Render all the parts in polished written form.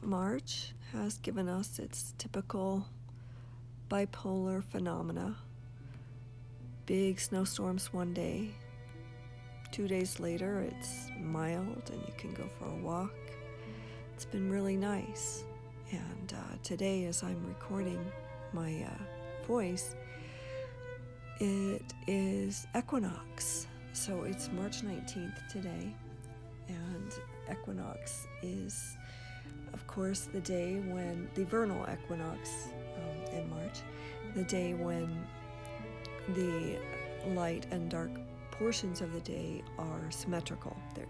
March has given us its typical bipolar phenomena. Big snowstorms one day. 2 days later, it's mild and you can go for a walk. It's been really nice. And today, as I'm recording my voice, it is equinox. So it's March 19th today. And equinox is, of course, the day when the vernal equinox in March, the day when the light and dark portions of the day are symmetrical. They're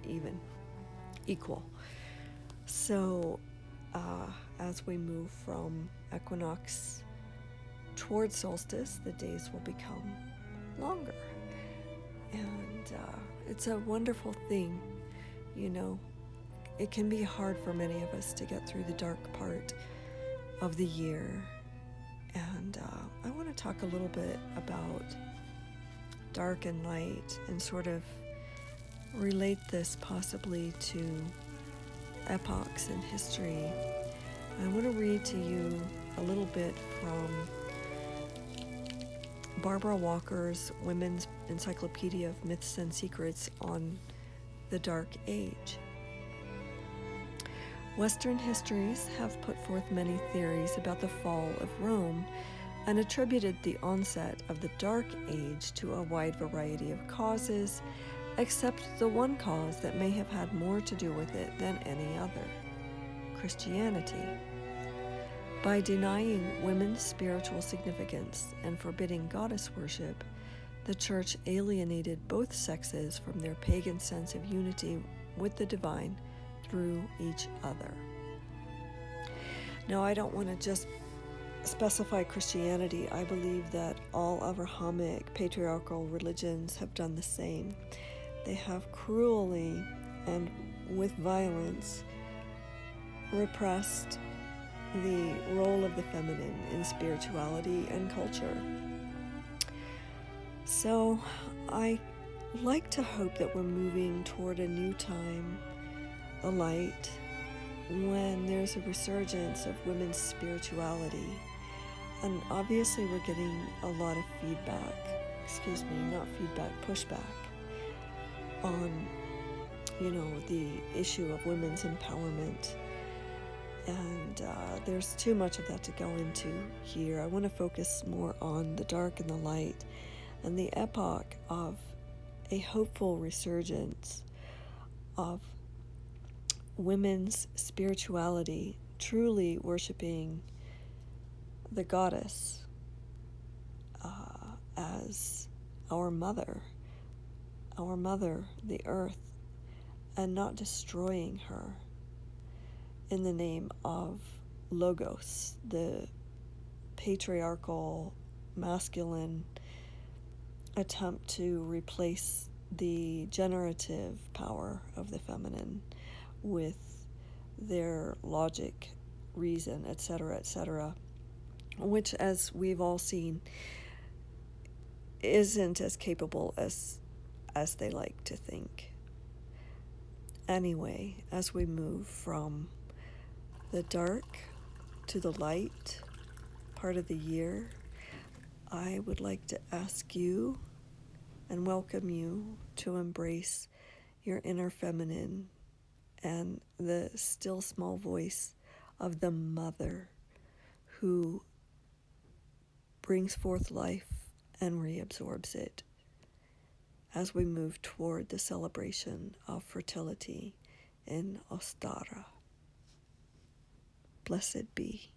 equal. So as we move from equinox towards solstice, the days will become longer. And it's a wonderful thing, you know. It can be hard for many of us to get through the dark part of the year. And I want to talk a little bit about dark and light and sort of relate this possibly to epochs in history. I want to read to you a little bit from Barbara Walker's Women's Encyclopedia of Myths and Secrets on the Dark Age. Western histories have put forth many theories about the fall of Rome and attributed the onset of the Dark Age to a wide variety of causes, except the one cause that may have had more to do with it than any other: Christianity. By denying women's spiritual significance and forbidding goddess worship, the Church alienated both sexes from their pagan sense of unity with the divine through each other. Now, I don't want to just specify Christianity. I believe that all Abrahamic patriarchal religions have done the same. They have cruelly and with violence repressed the role of the feminine in spirituality and culture. So I like to hope that we're moving toward a new time, a light, when there's a resurgence of women's spirituality. And obviously we're getting a lot of pushback on, the issue of women's empowerment. And there's too much of that to go into here. I want to focus more on the dark and the light and the epoch of a hopeful resurgence of women's spirituality, truly worshiping the goddess as our mother, the earth, and not destroying her in the name of Logos, the patriarchal, masculine attempt to replace the generative power of the feminine with their logic, reason, etc., which, as we've all seen, isn't as capable as they like to think. Anyway, as we move from the dark to the light part of the year, I would like to ask you and welcome you to embrace your inner feminine and the still small voice of the mother who brings forth life and reabsorbs it as we move toward the celebration of fertility in Ostara. Blessed be.